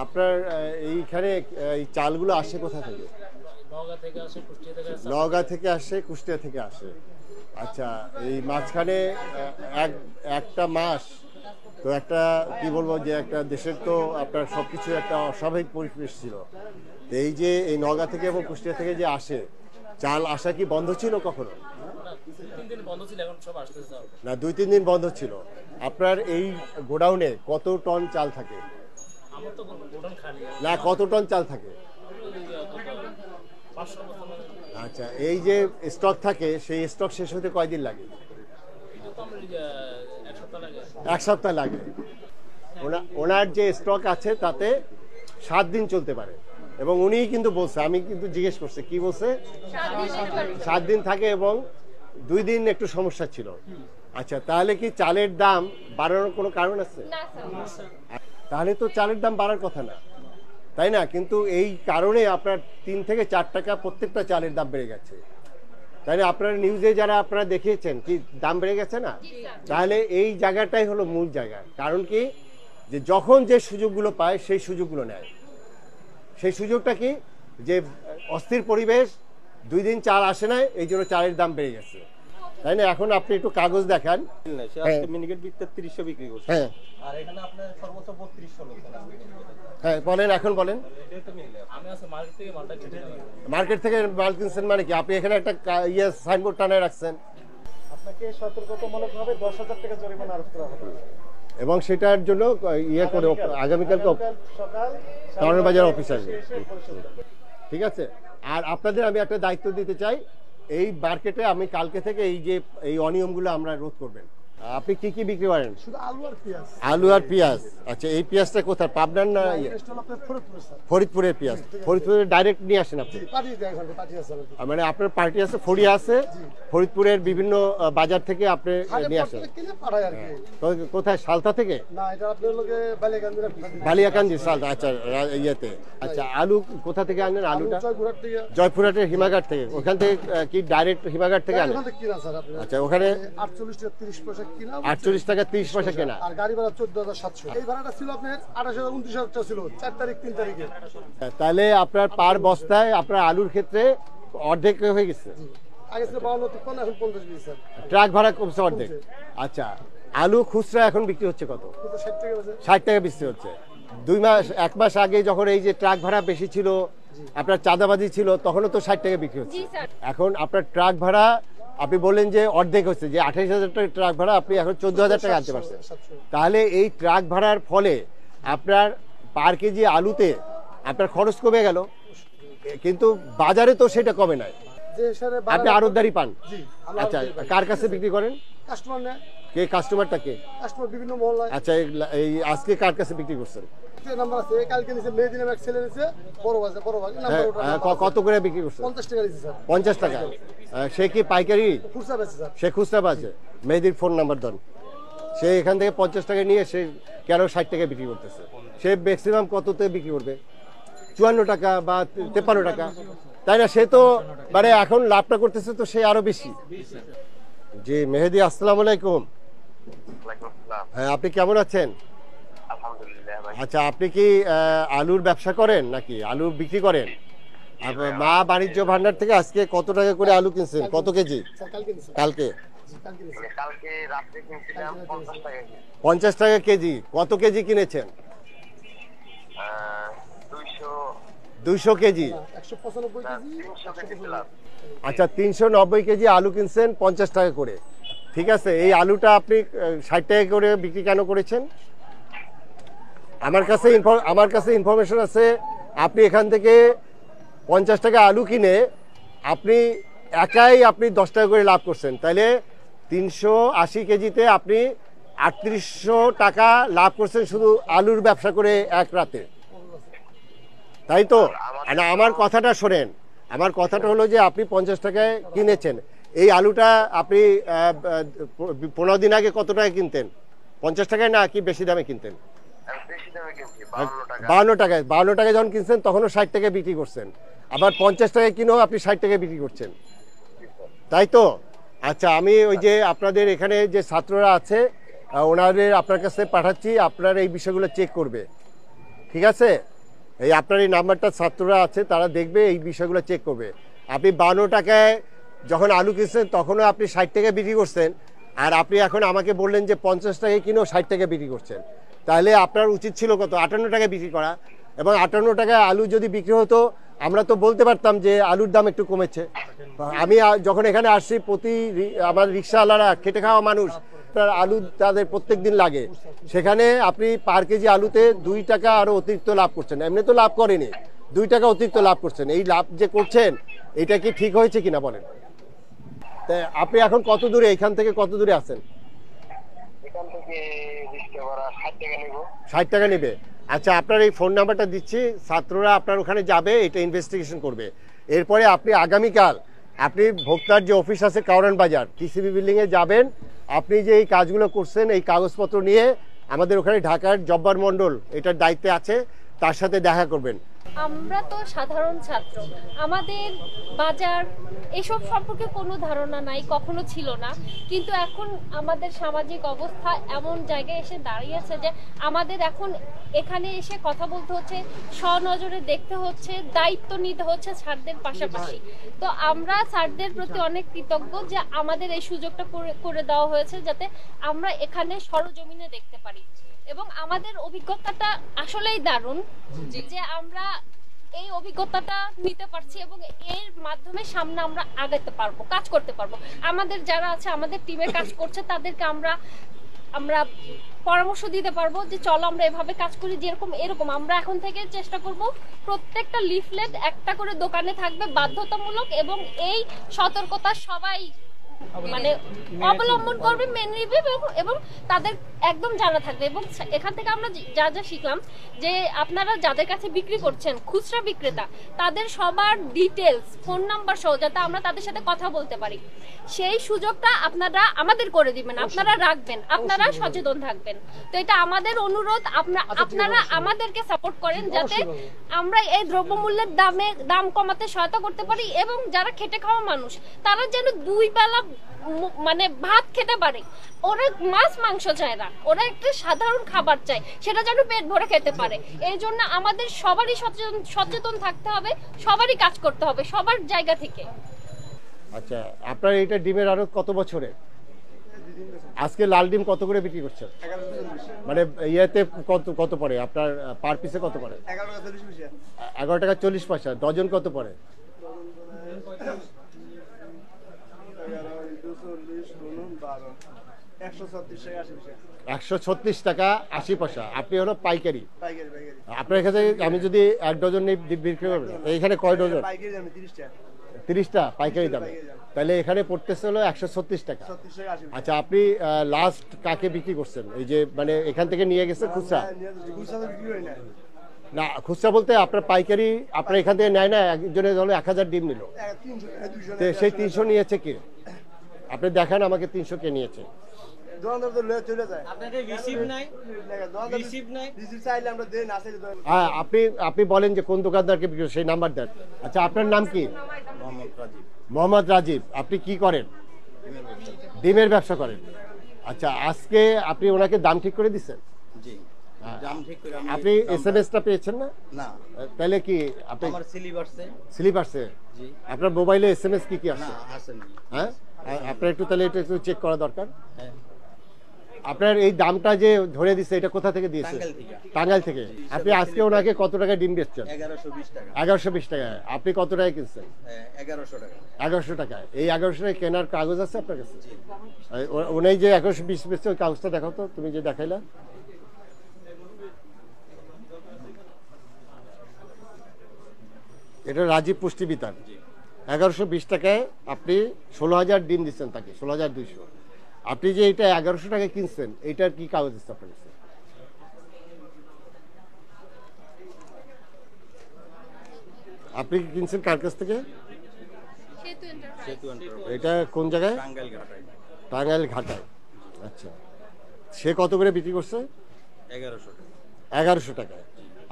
আপনার এইখানে এই চালগুলো আসে কোথা থেকে? নওগাঁ থেকে আসে, কুষ্টিয়া থেকে আসে। আচ্ছা, এই মাঝখানে একটা মাস তো একটা কি বলবো যে একটা দেশের তো আপনার সবকিছু একটা অস্বাভাবিক পরিবেশ ছিল। তো এই যে এই নওগাঁ থেকে এবং কুষ্টিয়া থেকে যে আসে চাল আসা কি বন্ধ ছিল কখনো? না, 2-3 দিন বন্ধ ছিল। আপনার এই গোডাউনে কত টন চাল থাকে? না, কত টন চাল থাকে? আচ্ছা, এই যে স্টক থাকে সেই স্টক শেষ হতে কয়দিন লাগে? 1 সপ্তাহ লাগে। ওনার যে স্টক আছে তাতে 7 দিন চলতে পারে এবং উনিই কিন্তু বলছে, আমি কিন্তু জিজ্ঞেস করছি কি বলছে, 7 দিন থাকে এবং 2 দিন একটু সমস্যা ছিল। আচ্ছা, তাহলে কি চালের দাম বাড়ানোর কোনো কারণ আছে? তাহলে তো চালের দাম বাড়ার কথা না, তাই না? কিন্তু এই কারণে আপনার 3 থেকে 4 টাকা প্রত্যেকটা চালের দাম বেড়ে গেছে, তাই না? আপনারা নিউজে যারা আপনারা দেখিয়েছেন কি দাম বেড়ে গেছে না? তাহলে এই জায়গাটাই হলো মূল জায়গা। কারণ কি, যে যখন যে সুযোগগুলো পায় সেই সুযোগগুলো নেয়। সেই সুযোগটা কি, যে অস্থির পরিবেশ, 2 দিন চাল আসে না, এই জন্য চালের দাম বেড়ে গেছে, তাই না? এখন আপনি একটু কাগজ দেখান। হ্যাঁ, হ্যাঁ বলেন, এখন বলেন। মার্কেট থেকে মাল কিনছেন মানে কি? আপনি এখানে একটা সাইনবোর্ড টানায় রাখছেন, আপনাকে সতর্কতামূলকভাবে 10,000 টাকা জরিমানা আরোপ করা হবে এবং সেটার জন্য করে আগামীকালকে টাউনের বাজার অফিস আসবে। ঠিক আছে। আর আপনাদের আমি একটা দায়িত্ব দিতে চাই, এই মার্কেটে আমি কালকে থেকে এই যে এই অনিয়মগুলো আমরা রোধ করবেন। আপনি কি কি বিক্রি করেন? শুধু আলু আর পেঁয়াজ। আলু আর পেঁয়াজ। আচ্ছা, এই পেঁয়াজটা কোথায়, পাবনার না ফরিদপুরের পেঁয়াজ? ফরিদপুরের ডাইরেক্ট নিয়ে আসেন আপনি? মানে আপনার পার্টি আছে, ফড়িয়া আছে, ফরিদপুরের বিভিন্ন বাজার থেকে আপনি নিয়ে আসেন? কোথায়, সালতা থেকে? বালিয়াকান্দি, সালতা। আচ্ছা, ইয়েতে। আচ্ছা, আলু কোথা থেকে আনেন? আলুটা জয়পুরহাটের হিমাঘাট থেকে। ওখান থেকে কি ডাইরেক্ট হিমাঘাট থেকে আনেন? আচ্ছা, ওখানে 48 টাকা 30 পয়সা কেনা, আর গাড়ি ভাড়া 14,700। এই ভাড়াটা ছিল আপনার 28,000 29,000 টাকা ছিল 4 তারিখ 3 তারিখে। তাহলে আপনার পার বস্তায় আপনার আলুর ক্ষেত্রে অর্ধেক হয়ে গেছে। আগে ছিল 52-53, এখন 50 স্যার। ট্রাক ভাড়া কমছে অর্ধেক। আচ্ছা, আলু খুচরা এখন বিক্রি হচ্ছে কত? 60 টাকা বিক্রি হচ্ছে। 1 মাস আগে যখন এই যে ট্রাক ভাড়া বেশি ছিল, আপনার চাঁদাবাজি ছিল, তখনও তো 60 টাকা বিক্রি হচ্ছে। এখন আপনার ট্রাক ভাড়া আপনি বললেন যে অর্ধেক হচ্ছে, যে 28,000 টাকা ট্রাক ভাড়া আপনি এখন 14,000 টাকা আনতে পারছেন। তাহলে এই ট্রাক ভাড়ার ফলে আপনার পার কেজি আলুতে আপনার খরচ কমে গেল, কিন্তু বাজারে তো সেটা কমে নাই। আপনি আড়তদারি পান। আচ্ছা, কার কাছে বিক্রি করেন? কাস্টমার নেয়। কে কাস্টমারটা কে? কাস্টমার বিভিন্ন মহল্লায়। আচ্ছা, এই আজকে কার কাছে বিক্রি করছেন? নাম্বার আছে, কালকে নিচে মেহেদি নামে এক ছেলে নিচে, বড় বাজার নাম্বার। কত করে বিক্রি করছেন? 50 টাকা দিয়েছে স্যার। 50 টাকা। সে কি পাইকারি? খুচরা বেচে স্যার। সে খুচরা বেচে। মেহেদির ফোন নাম্বার দেন। সে এখান থেকে 50 টাকা নিয়ে সে কেন 60 টাকা বিক্রি করতেছে? সে ম্যাক্সিমাম কততে বিক্রি করবে? 54 টাকা বা 53 টাকা, তাই না? সে তো মানে এখন লাভটা করতেছে তো সে আরো বেশি। জি মেহেদি, আসসালামু আলাইকুম। হ্যাঁ, আপনি কেমন আছেন? আচ্ছা, আপনি কি আলুর ব্যবসা করেন নাকি আলু বিক্রি করেন? মা বাণিজ্য ভান্ডার থেকে আজকে কত টাকা করে আলু কিনছেন? কত কেজি? কালকে 50 টাকা কেজি। কত কেজি কিনেছেন? 200 কেজি। আচ্ছা, 390 কেজি আলু কিনছেন 50 টাকা করে। ঠিক আছে, এই আলুটা আপনি 60 টাকা করে বিক্রি কেন করেছেন? আমার কাছে ইনফরমেশন আছে, আপনি এখান থেকে 50 টাকা আলু কিনে আপনি আপনি 10 টাকা করে লাভ করছেন। তাহলে 380 কেজিতে আপনি 3800 টাকা লাভ করছেন শুধু আলুর ব্যবসা করে এক রাতে, তাই তো? না, আমার কথাটা শোনেন। আমার কথাটা হলো যে আপনি 50 টাকায় কিনেছেন এই আলুটা, আপনি 15 দিন আগে কত টাকা কিনতেন? 50 টাকায় না কি বেশি দামে কিনতেন? 52 টাকায়। 52 টাকায় যখন কিনছেন তখনও 60 টাকায় বিক্রি করছেন, আবার 50 টাকায় কিনেও আপনি 60 টাকায় বিক্রি করছেন, তাই তো? আচ্ছা, আমি ওই যে আপনাদের এখানে যে ছাত্ররা আছে ওনাদের আপনার কাছে পাঠাচ্ছি, আপনার এই বিষয়গুলো চেক করবে। ঠিক আছে? এই আপনার এই নাম্বারটা ছাত্ররা আছে, তারা দেখবে, এই বিষয়গুলো চেক করবে। আপনি 52 টাকায় যখন আলু কিনছেন তখনও আপনি 60 টাকায় বিক্রি করছেন, আর আপনি এখন আমাকে বললেন যে 50 টাকায় কিনেও 60 টাকায় বিক্রি করছেন। তাহলে আপনার উচিত ছিল কত? 58 টাকায় বিক্রি করা। এবং 58 টাকায় আলু যদি বিক্রি হতো, আমরা তো বলতে পারতাম যে আলুর দাম একটু কমেছে। আমি যখন এখানে আসছি, আমার রিক্সাওয়ালারা খেটে খাওয়া মানুষ, তার আলু তাদের প্রত্যেক দিন লাগে। সেখানে আপনি পার কেজি আলুতে 2 টাকা আরও অতিরিক্ত লাভ করছেন। এমনি তো লাভ করেনি, 2 টাকা অতিরিক্ত লাভ করছেন। এই লাভ যে করছেন, এটা কি ঠিক হয়েছে কিনা বলেন? তাই আপনি এখন কত দূরে, এখান থেকে কত দূরে আছেন? এখান থেকে রিক্সা ভাড়া 60 টাকা নিব। 60 টাকা নেবে। আচ্ছা, আপনার এই ফোন নাম্বারটা দিচ্ছি, ছাত্ররা আপনার ওখানে যাবে, এটা ইনভেস্টিগেশন করবে। এরপরে আপনি আগামীকাল আপনি ভোক্তার যে অফিস আছে কাউরান বাজার টিসিবি বিল্ডিংয়ে যাবেন। আপনি যে এই কাজগুলো করছেন, এই কাগজপত্র নিয়ে আমাদের ওখানে ঢাকার জব্বার মণ্ডল এটার দায়িত্বে আছে, তার সাথে দেখা করবেন। আমরা তো সাধারণ ছাত্র, আমাদের বাজার এসব সম্পর্কে কোনো ধারণা নাই, কখনো ছিল না। কিন্তু এখন আমাদের সামাজিক অবস্থা এমন জায়গায় এসে দাঁড়িয়েছে যে আমাদের এখন এখানে এসে কথা বলতে হচ্ছে, স্বনজরে দেখতে হচ্ছে, দায়িত্ব নিতে হচ্ছে স্যারদের পাশাপাশি। তো আমরা স্যারদের প্রতি অনেক কৃতজ্ঞ যে আমাদের এই সুযোগটা করে দেওয়া হয়েছে, যাতে আমরা এখানে সরজমিনে দেখতে পারি। এবং আমাদের অভিজ্ঞতাটা আসলেই দারুণ যে আমরা এই অভিজ্ঞতাটা নিতে পারছি এবং এর মাধ্যমে সামনে আমরা আগাতে পারবো, কাজ করতে পারবো। আমাদের যারা আছে, আমাদের টিমে কাজ করছে, তাদেরকে আমরা পরামর্শ দিতে পারবো যে চলো আমরা এভাবে কাজ করি, যেরকম এরকম। আমরা এখন থেকে চেষ্টা করব প্রত্যেকটা লিফলেট একটা করে দোকানে থাকবে বাধ্যতামূলক, এবং এই সতর্কতা সবাই মানে অবলম্বন করবে, মেনে নিবে এবং তাদের একদম জানা থাকবে। এবং এখান থেকে আমরা যা যা শিখলাম যে আপনারা যাদের কাছে বিক্রি করছেন, খুচরা বিক্রেতা, তাদের সবার ডিটেলস, ফোন নাম্বার সহ, যাতে আমরা তাদের সাথে কথা বলতে পারি, সেই সুযোগটা আপনারা আমাদের করে দিবেন, আপনারা রাখবেন, আপনারা সচেতন থাকবেন। তো এটা আমাদের অনুরোধ, আপনারা আমাদেরকে সাপোর্ট করেন যাতে আমরা এই দ্রব্যমূল্যের দাম কমাতে সহায়তা করতে পারি, এবং যারা খেটে খাওয়া মানুষ তারা যেন 2 বেলা মানে ভাত খেতে পারে। ওরা মাছ মাংস চায় না, ওরা একটা সাধারণ খাবার চায়, সেটা যেন পেট ভরে খেতে পারে। এই জন্য আমাদের সবারই সচেতন থাকতে হবে, সবারই কাজ করতে হবে, সবার জায়গা থেকে। আচ্ছা, আপনার এটা ডিমের আড়ত কত বছরে? আজকে লাল ডিম কত করে বিক্রি করছেন? মানে ইয়েতে কত পড়ে আপনার পার পিসে? কত পড়ে? 11 টাকা 40 পয়সা। ডজন কত পড়ে? 136 টাকা 80 পয়সা। আপনি হলো পাইকারি। আপনার এখানে আমি যদি 1 ডজন বিক্রি করবেন, এইখানে কয় ডজন? 30টা পাইকারি দামে। তাহলে এখানে পড়তেছে হলো 136 টাকা। আচ্ছা, আপনি লাস্ট কাকে বিক্রি করছেন? এই যে মানে এখান থেকে নিয়ে গেছে খুচরা? না, খুচরা বলতে আপনার পাইকারি আপনার এখান থেকে নেয় না? একজনের হলো 1000 ডিম নিল, সেই 300 নিয়েছে কে? আপনি দেখান আমাকে 300 কে নিয়েছে। হ্যাঁ, আপনি বলেন যে কোন দোকানদারকে বিক্রি, সেই নাম্বার দেন। আচ্ছা, আপনার নাম কি? মোহাম্মদ রাজীব। আপনি কি করেন? ডিমের ব্যবসা করেন। আচ্ছা, আজকে আপনি ওনাকে দাম ঠিক করে দিচ্ছেন? আপনি এসএমএসটা পেয়েছেন না? না। তাহলে কি আপনি স্লিপ আসছে? আপনার মোবাইলে এসএমএস কি আসছে? হ্যাঁ, আপনার একটু তাহলে এটা একটু চেক করা দরকার। আপনার এই দামটা যে ধরে দিচ্ছে, এটা কোথা থেকে দিয়েছে? টাঙ্গাইল থেকে। আপনি আজকে ওনাকে কত টাকা ডিম বেচছেন? 1120 টাকা। আপনি কত টাকা কিনছেন? 1100 টাকায়। এই 1100 টাকায় কেনার কাগজ আছে আপনার কাছে? উনি যে 1120 বেচছে, ওই কাগজটা দেখাও তো, তুমি যে দেখাইলা। এটা রাজীব পুষ্টি বিতান। 1120 টাকায় আপনি 16,000 ডিম দিচ্ছেন তাকে, 16,200। আপনি যে এটা 1100 টাকায় কিনছেন, এটার কি কাগজ আছে আপনার কাছে? আপনি কি কিনছেন কার কাছ থেকে? এটা কোন জায়গায়? টাঙ্গাইল ঘাটায়। আচ্ছা, সে কত করে বিক্রি করছে? 1100 টাকায়।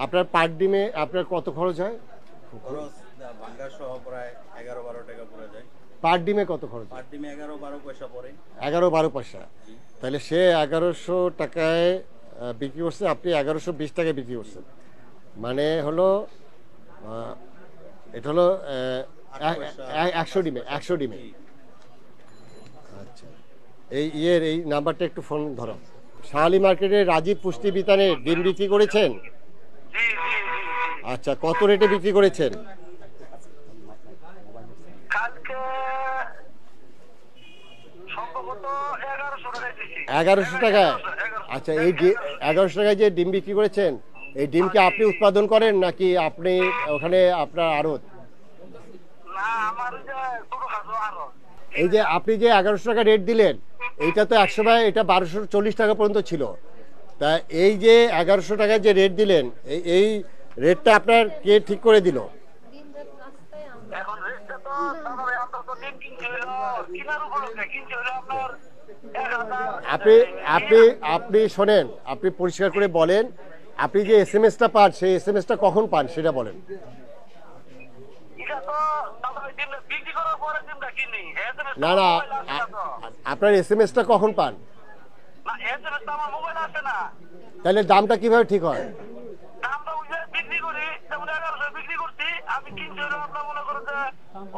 আপনার পার ডিমে আপনার কত খরচ হয়? পার ডিমে কত খরচ? 11-12 পয়সা। তাহলে সে 1100 টাকায় বিক্রি করছে, আপনি 1120 টাকায় বিক্রি করছেন। মানে হলো এটা হলো 100 ডিমে 100 ডিমে। আচ্ছা, এই নাম্বারটা একটু ফোন ধরো। শাহালি মার্কেটে রাজীব পুষ্টি বিতানে ডিম বিক্রি করেছেন? আচ্ছা, কত রেটে বিক্রি করেছেন? কালকে সম্ভবত 1100 টাকায় দিছি। 1100 টাকায়? আচ্ছা, এই 1100 টাকায় যে ডিম বিক্রি করেছেন, এই ডিম কি আপনি উৎপাদন করেন নাকি আপনি ওখানে আপনার আড়ত? না, আমার যে ছোটখাটো আরো। এই যে আপনি যে 1100 টাকা রেট দিলেন, এইটা তো একসময় এটা 1240 টাকা পর্যন্ত ছিল। তা এই যে 1100 টাকায় যে রেট দিলেন, এই রেটটা আপনার কে ঠিক করে দিল? এখন রেটটা তো তারপরে আমরা তো ডিম কিনছি হলো কিনার উপলক্ষে কিনছি হলো আপনার 1000। আপনি শোনেন, আপনি পরিষ্কার করে বলেন, আপনি যে এসএমএসটা পান সেই এসএমএসটা কখন পান সেটা বলেন। এটা তো তারপরে ডিম বিক্রি করার পরে ডিমটা কিনি। না না, আপনার এসএমএসটা কখন পান? না, এসএমএস তো আমার মোবাইল আসে না। তাহলে দামটা কিভাবে ঠিক হয়? দামটা ওই যে বিক্রি করি, যেমন 1100 বিক্রি করছি, আমি কিনছি হলো আপনার মনে করেন যে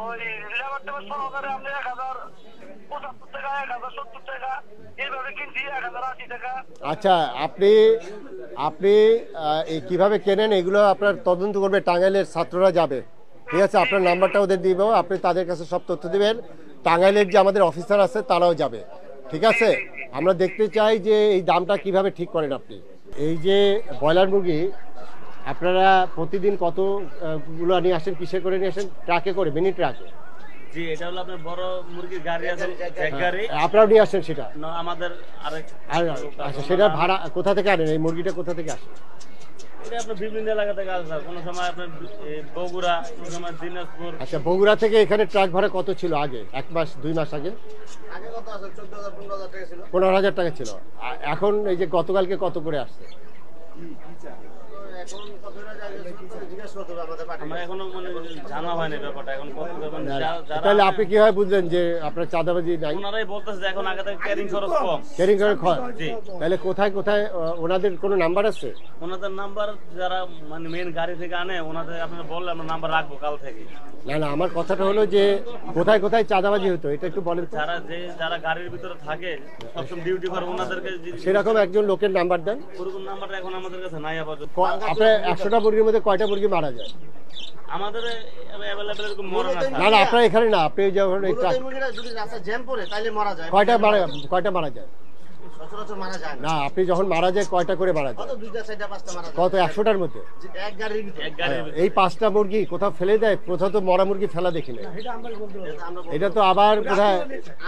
ওই লেবার টেবার সহকারে আপনি 1075 টাকা, 1070 টাকা এইভাবে কিনছি, 1080 টাকা। আচ্ছা, আপনি এই কিভাবে কেনেন এগুলো আপনার তদন্ত করবে, টাঙ্গাইলের ছাত্ররা যাবে, ঠিক আছে? আপনার নাম্বারটা ওদের দিব, আপনি তাদের কাছে সব তথ্য দিবেন। টাঙ্গাইলের যে আমাদের অফিসার আছে তারাও যাবে, ঠিক আছে? আমরা দেখতে চাই যে এই দামটা কিভাবে ঠিক করেন আপনি। এই যে ব্রয়লার মুরগি আপনারা প্রতিদিন কতগুলো নিয়ে আসেন? কিসে করে নিয়ে আসেন? ট্রাকে করে, মিনি ট্রাকে? জি, এটা হলো আপনার বড় মুরগির গাড়ি আছে, এক গাড়ি। আপনারাও নিয়ে আসেন সেটা? না, আমাদের আরেক। আচ্ছা, সেটা ভাড়া কোথা থেকে আনেন? এই মুরগিটা কোথা থেকে আসে? এটা আপনার বিভিন্ন এলাকা থেকে আসে স্যার। কোনো সময় আপনার বগুড়া, কোনো সময় দিনাজপুর। আচ্ছা, বগুড়া থেকে এখানে ট্রাক ভাড়া কত ছিল আগে? 1 মাস 2 মাস আগে? আগে কত আছে? 14,000 15,000 টাকা ছিল। 15,000 টাকা ছিল। এখন এই যে গতকালকে কত করে আসছে? এখন কত টাকা জিজ্ঞেস করতে হবে আমাদের পার্টি। আমরা এখনো মানে জানা হয়নি ব্যাপারটা, এখন কত মানে যারা। তাহলে আপনি কিভাবে বুঝলেন যে আপনার চাঁদাবাজি নাই? ওনারাই বলতেছে যে এখন আগে থেকে ক্যারিং খরচ কম। ক্যারিং করে খয়? জি। তাহলে কোথায় কোথায় ওনাদের কোনো নাম্বার আছে? ওনাদের নাম্বার যারা মানে মেন গাড়ি থেকে আনে, ওনাদের আপনারা বললে আমরা নাম্বার রাখবো কাল থেকে। না না, আমার কথাটা হলো যে কোথায় কোথায় চাঁদাবাজি হতো এটা একটু বলেন তো। যারা গাড়ির ভিতরে থাকে সবসময় ডিউটি করে, ওনাদেরকে সেরকম একজন লোকের নাম্বার দেন। ওরকম নাম্বারটা এখন আমাদের কাছে নাই আপাতত। আপনার 100টা মুরগির মধ্যে কয়টা মুরগি মারা যায়? আমাদের অ্যাভেলেবেল এরকম মরে না না না, আপনার এখানে না, আপনি যখন এই ট্রাক মুরগিটা যদি রাস্তা জ্যাম পড়ে তাইলে মারা যায়। কয়টা মারা যায়? সচরাচর মারা যায় না। না, আপনি যখন মারা যায় কয়টা করে মারা যায়? কত 2টা 4টা 5টা মারা যায়। কত? 100টার মধ্যে? এক গাড়ির ভিতরে। এক গাড়ির এই 5টা মুরগি কোথাও ফেলে দেয়? কোথাও তো মরা মুরগি ফেলা দেখি না। এটা আমরা বলতে পারবো। এটা তো আবার কোথায়।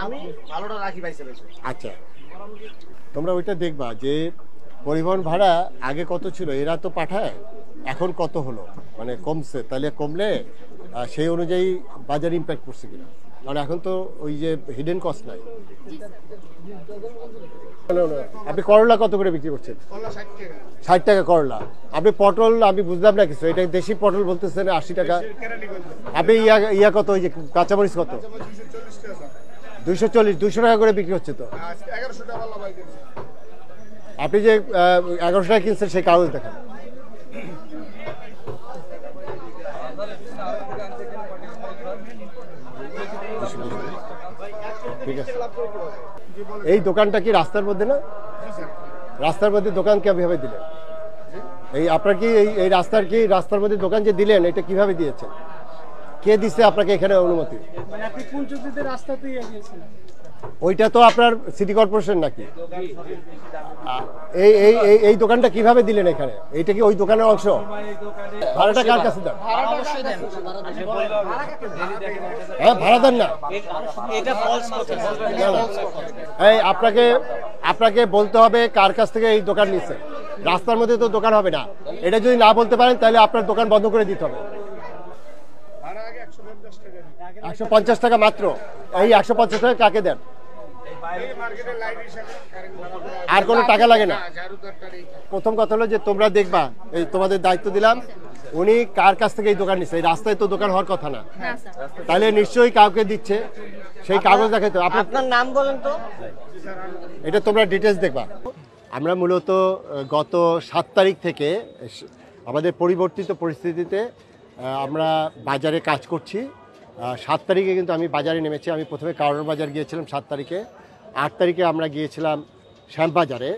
আমি ভালোটা রাখি পাইছে বেশি। আচ্ছা, তোমরা ওইটা দেখবা যে পরিবহন ভাড়া আগে কত ছিল, এরা তো পাঠায়, এখন কত হলো, মানে কমছে। তাহলে কমলে সেই অনুযায়ী বাজার ইম্প্যাক্ট পড়ছে কিনা, কারণ এখন তো ওই যে হিডেন কস্ট নাই। আপনি করলা কত করে বিক্রি করছেন? 60 টাকা করলা। আপনি পটল, আমি বুঝলাম না কিছু, এটা দেশি পটল বলতেছেন 80 টাকা। আপনি ইয়া কত, ওই যে কাঁচামরিচ কত? 240, 200 টাকা করে বিক্রি হচ্ছে তো। আপনি যে 1100 টাকা কিনছেন সেই কাগজ দেখান। ঠিক আছে, এই দোকানটা কি রাস্তার মধ্যে না? রাস্তার মধ্যে দোকান কিভাবে দিলেন? এই আপনার কি এই রাস্তার মধ্যে দোকান যে দিলেন, এটা কিভাবে দিয়েছেন? কে দিচ্ছে আপনাকে এখানে অনুমতি? মানে আপনি কোন চুক্তিতে রাস্তাতে গিয়েছেন? ওইটা তো আপনার সিটি কর্পোরেশন নাকি? এই দোকানটা কিভাবে দিলেন এখানে? এইটা কি ওই দোকানের অংশ? ভাড়াটা কার কাছে দেন? হ্যাঁ, ভাড়া দেন না। এই আপনাকে বলতে হবে কার কাছ থেকে এই দোকান নিচ্ছে। রাস্তার মধ্যে তো দোকান হবে না। এটা যদি না বলতে পারেন তাহলে আপনার দোকান বন্ধ করে দিতে হবে। 150 টাকা মাত্র। এই 150 টাকা কাকে দেন? আর কোনো টাকা লাগে না। প্রথম কথা হলো যে তোমরা দেখবা, এই তোমাদের দায়িত্ব দিলাম, উনি কার কাছ থেকে এই দোকান নিচ্ছে। এই রাস্তায় তো দোকান হওয়ার কথা না, তাহলে নিশ্চয়ই কাউকে দিচ্ছে, সেই কাগজ দেখাইতে। আপনার নাম বলেন তো, এটা তোমরা ডিটেলস দেখবা। আমরা মূলত গত 7 তারিখ থেকে আমাদের পরিবর্তিত পরিস্থিতিতে আমরা বাজারে কাজ করছি। 7 তারিখে কিন্তু আমি বাজারে নেমেছি। আমি প্রথমে কারণ বাজার গিয়েছিলাম 7 তারিখে, 8 তারিখে আমরা গিয়েছিলাম শ্যামবাজারে,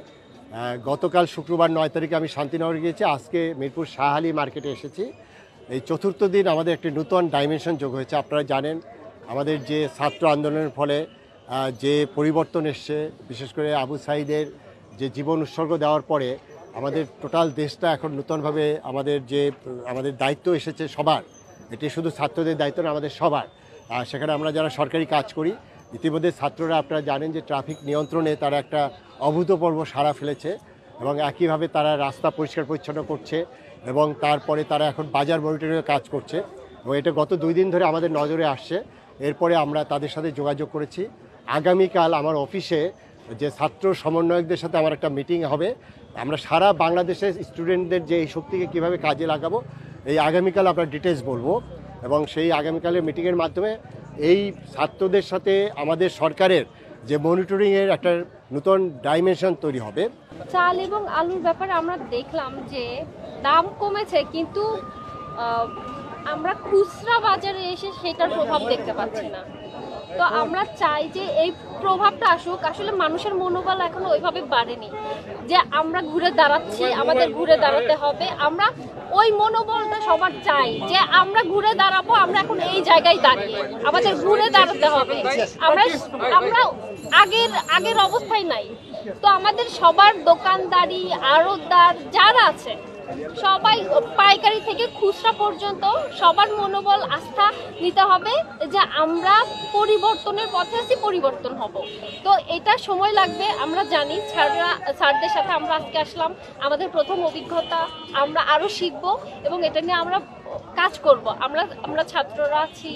গতকাল শুক্রবার 9 তারিখে আমি শান্তিনগর গিয়েছি, আজকে মিরপুর শাহালি মার্কেটে এসেছি। এই চতুর্থ দিন আমাদের একটি নতুন ডাইমেনশন যোগ হয়েছে। আপনারা জানেন আমাদের যে ছাত্র আন্দোলনের ফলে যে পরিবর্তন এসছে, বিশেষ করে আবু সাঈদের যে জীবন উৎসর্গ দেওয়ার পরে আমাদের টোটাল দেশটা এখন নতুনভাবে আমাদের দায়িত্ব এসেছে সবার। এটি শুধু ছাত্রদের দায়িত্ব না, আমাদের সবার। সেখানে আমরা যারা সরকারি কাজ করি, ইতিমধ্যে ছাত্ররা আপনারা জানেন যে ট্রাফিক নিয়ন্ত্রণে তারা একটা অভূতপূর্ব সাড়া ফেলেছে এবং একইভাবে তারা রাস্তা পরিষ্কার পরিচ্ছন্ন করছে এবং তারপরে তারা এখন বাজার মনিটরিংয়ে কাজ করছে এবং এটা গত 2 দিন ধরে আমাদের নজরে আসছে। এরপরে আমরা তাদের সাথে যোগাযোগ করেছি। আগামীকাল আমার অফিসে যে ছাত্র সমন্বয়কদের সাথে আমার একটা মিটিং হবে। আমরা সারা বাংলাদেশের স্টুডেন্টদের যে এই শক্তিকে কীভাবে কাজে লাগাবো, এই আগামীকাল আমরা ডিটেলস বলবো এবং সেই আগামীকালের মিটিংয়ের মাধ্যমে এই ছাত্রদের সাথে আমাদের সরকারের যে মনিটরিংয়ের একটা নতুন ডাইমেনশন তৈরি হবে। চাল এবং আলুর ব্যাপারে আমরা দেখলাম যে দাম কমেছে, কিন্তু আমরা খুচরা বাজারে এসে সেটার প্রভাব দেখতে পাচ্ছি না। তো আমরা চাই যে এই প্রভাবটা আসুক। আসলে মানুষের মনোবল এখনো ওইভাবে বাড়েনি যে আমরা ঘুরে দাঁড়াচ্ছি, আমাদের ঘুরে দাঁড়াতে হবে। আমরা ওই মনোবলটা সবার চাই যে আমরা ঘুরে দাঁড়াবো, আমরা এখন এই জায়গায় দাঁড়িয়ে আমাদের ঘুরে দাঁড়াতে হবে। আমরা আগের অবস্থায় নাই। তো আমাদের সবার দোকানদারি, আড়তদার যারা আছে সবাই, পাইকারি থেকে খুচরা পর্যন্ত সবার মনোবল, আস্থা নিতে হবে যে আমরা পরিবর্তনের পথে আছি, পরিবর্তন হব। তো এটা সময় লাগবে, আমরা জানি। স্যারদের সাথে আমরা আজকে আসলাম, আমাদের প্রথম অভিজ্ঞতা, আমরা আরো শিখবো এবং এটা নিয়ে আমরা কাজ করব। আমরা ছাত্ররা আছি,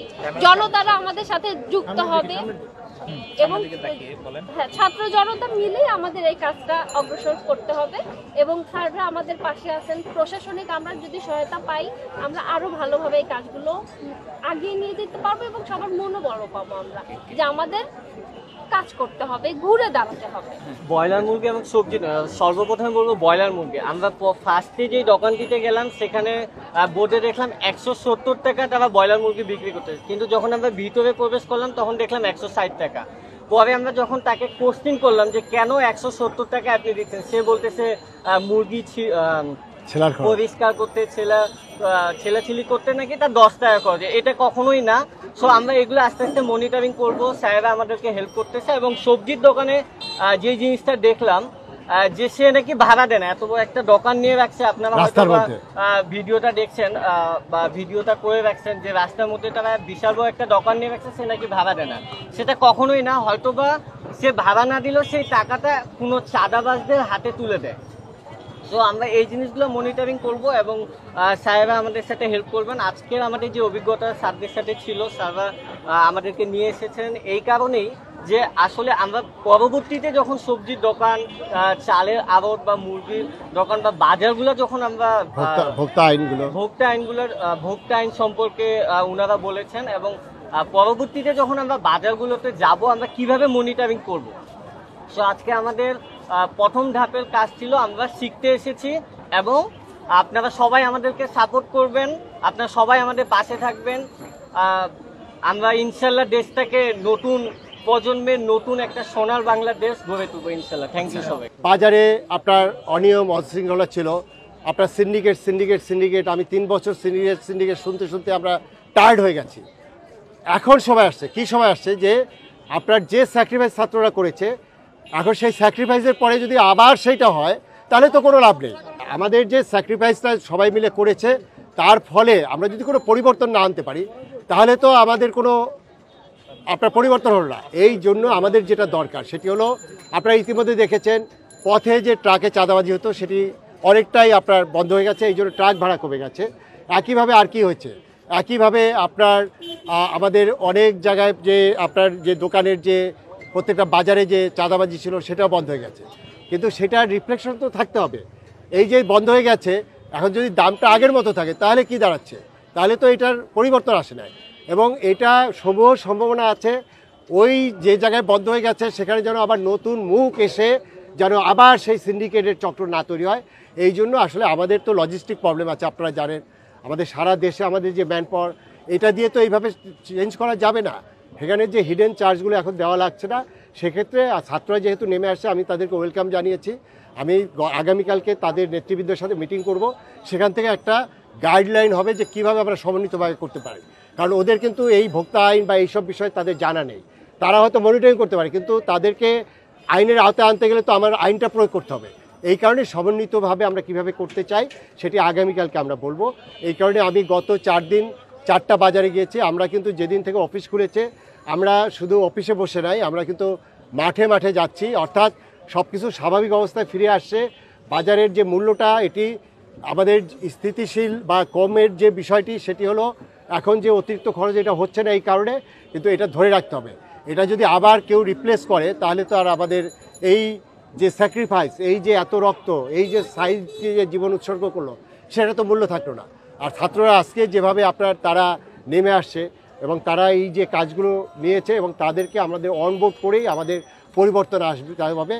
জনতারা আমাদের সাথে যুক্ত হবে এবং হ্যাঁ, ছাত্র জনতা মিলেই আমাদের এই কাজটা অগ্রসর করতে হবে এবং স্যাররা আমাদের পাশে আছেন। প্রশাসনিক আমরা যদি সহায়তা পাই, আমরা আরো ভালোভাবে এই কাজগুলো আগিয়ে নিয়ে যেতে পারবো এবং সবার মনোবল পাবো আমরা যে আমাদের কাজ করতে হবে, ঘুরে দাঁড়াতে হবে। ব্রয়লার মুরগি এবং সবজি, সর্বপ্রথমে বলবো ব্রয়লার মুরগি। আমরা ফার্স্টে যেই দোকানটিতে গেলাম সেখানে বোর্ডে দেখলাম 170 টাকা তারা ব্রয়লার মুরগি বিক্রি করতে, কিন্তু যখন আমরা ভিতরে প্রবেশ করলাম তখন দেখলাম 160 টাকা। পরে আমরা যখন তাকে কোশ্চেন করলাম যে কেন 170 টাকা আপনি দিচ্ছেন, সে বলতেছে মুরগি পরিষ্কার করতে, ছেলাছিলি করতে নাকি তার 10 টাকা করে। এটা কখনোই না। সো আমরা এগুলো আস্তে আস্তে মনিটরিং করবো, স্যারেরা আমাদেরকে হেল্প করতেছে। এবং সবজির দোকানে যে জিনিসটা দেখলাম যে সে নাকি ভাড়া দেয় না, এত বড় একটা দোকান নিয়ে রাখছে। আপনারা হয়তো ভিডিওটা দেখছেন বা ভিডিওটা করে রাখছেন যে রাস্তার মধ্যে তারা বিশাল বড় একটা দোকান নিয়ে রাখছে, সে নাকি ভাড়া দেয় না। সেটা কখনোই না। হয়তোবা সে ভাড়া না দিলেও সেই টাকাটা কোনো চাঁদাবাজদের হাতে তুলে দেয়। তো আমরা এই জিনিসগুলো মনিটরিং করব এবং স্যারেরা আমাদের সাথে হেল্প করবেন। আজকের আমাদের যে অভিজ্ঞতা স্যারদের সাথে ছিল, স্যাররা আমাদেরকে নিয়ে এসেছেন এই কারণেই যে আসলে আমরা পরবর্তীতে যখন সবজির দোকান, চালের আড়ত বা মুরগির দোকান বা বাজারগুলো যখন আমরা ভোক্তা আইন সম্পর্কে ওনারা বলেছেন এবং পরবর্তীতে যখন আমরা বাজারগুলোতে যাব আমরা কিভাবে মনিটরিং করব। সো আজকে আমাদের প্রথম ধাপের কাজ ছিল, আমরা শিখতে এসেছি এবং আপনারা সবাই আমাদেরকে সাপোর্ট করবেন, আপনারা সবাই আমাদের পাশে থাকবেন। আমরা ইনশাল্লাহ দেশটাকে নতুন প্রজন্মের নতুন একটা সোনার বাংলাদেশ গড়ে তুলবো ইনশাল্লাহ। থ্যাংক ইউ সবাই। বাজারে আপনার অনিয়ম অশৃঙ্খলা ছিল, আপনার সিন্ডিকেট আমি 3 বছর সিন্ডিকেট শুনতে আমরা টায়ার্ড হয়ে গেছি। এখন সময় আসছে, কি সময় আসছে যে আপনার যে স্যাক্রিফাইস ছাত্ররা করেছে, এখন সেই স্যাক্রিফাইসের পরে যদি আবার সেইটা হয় তাহলে তো কোনো লাভ নেই। আমাদের যে স্যাক্রিফাইসটা সবাই মিলে করেছে তার ফলে আমরা যদি কোনো পরিবর্তন না আনতে পারি তাহলে তো আমাদের কোনো আপনার পরিবর্তন হলো না। এই জন্য আমাদের যেটা দরকার সেটি হলো, আপনারা ইতিমধ্যে দেখেছেন পথে যে ট্রাকে চাঁদাবাজি হতো সেটি অনেকটাই আপনার বন্ধ হয়ে গেছে, এই জন্য ট্রাক ভাড়া কমে গেছে। একইভাবে আর কি হয়েছে, একইভাবে আপনার আমাদের অনেক জায়গায় যে আপনার যে দোকানের যে প্রত্যেকটা বাজারে যে চাঁদাবাজি ছিল সেটাও বন্ধ হয়ে গেছে, কিন্তু সেটার রিফ্লেকশন তো থাকতে হবে। এই যে বন্ধ হয়ে গেছে, এখন যদি দামটা আগের মতো থাকে তাহলে কি দাঁড়াচ্ছে, তাহলে তো এটার পরিবর্তন আসে না। এবং এটা সমূহ সম্ভাবনা আছে ওই যে জায়গায় বন্ধ হয়ে গেছে সেখানে যেন আবার নতুন মুখ এসে যেন আবার সেই সিন্ডিকেটের চক্র না তৈরি হয়। এই জন্য আসলে আমাদের তো লজিস্টিক প্রবলেম আছে, আপনারা জানেন আমাদের সারা দেশে আমাদের যে ম্যান পাওয়ার, এটা দিয়ে তো এইভাবে চেঞ্জ করা যাবে না। সেখানে যে হিডেন চার্জগুলো এখন দেওয়া লাগছে না, সেক্ষেত্রে ছাত্ররা যেহেতু নেমে আসছে আমি তাদেরকে ওয়েলকাম জানিয়েছি। আমি আগামীকালকে তাদের নেতৃবৃন্দের সাথে মিটিং করব, সেখান থেকে একটা গাইডলাইন হবে যে কীভাবে আমরা সমন্বিতভাবে করতে পারি। কারণ ওদের কিন্তু এই ভোক্তা আইন বা এইসব বিষয়ে তাদের জানা নেই। তারা হয়তো মনিটরিং করতে পারে, কিন্তু তাদেরকে আইনের আওতায় আনতে গেলে তো আমার আইনটা প্রয়োগ করতে হবে। এই কারণে সমন্বিতভাবে আমরা কিভাবে করতে চাই সেটি আগামীকালকে আমরা বলবো। এই কারণে আমি গত 4 দিন 4টা বাজারে গিয়েছি। আমরা কিন্তু যেদিন থেকে অফিস খুলেছে আমরা শুধু অফিসে বসে নাই, আমরা কিন্তু মাঠে মাঠে যাচ্ছি, অর্থাৎ সব কিছু স্বাভাবিক অবস্থায় ফিরে আসছে। বাজারের যে মূল্যটা এটি আমাদের স্থিতিশীল বা কমের যে বিষয়টি সেটি হলো এখন যে অতিরিক্ত খরচ এটা হচ্ছে না এই কারণে, কিন্তু এটা ধরে রাখতে হবে। এটা যদি আবার কেউ রিপ্লেস করে তাহলে তো আর আমাদের এই যে স্যাক্রিফাইস, এই যে এত রক্ত, এই যে সাইজ যে জীবন উৎসর্গ করলো সেটা তো মূল্য থাকলো না। আর ছাত্ররা আজকে যেভাবে তারা নেমে আসছে এবং তারা এই যে কাজগুলো নিয়েছে এবং তাদেরকে আমাদের অনবোর্ড করেই আমাদের পরিবর্তন আসবে, তাভাবে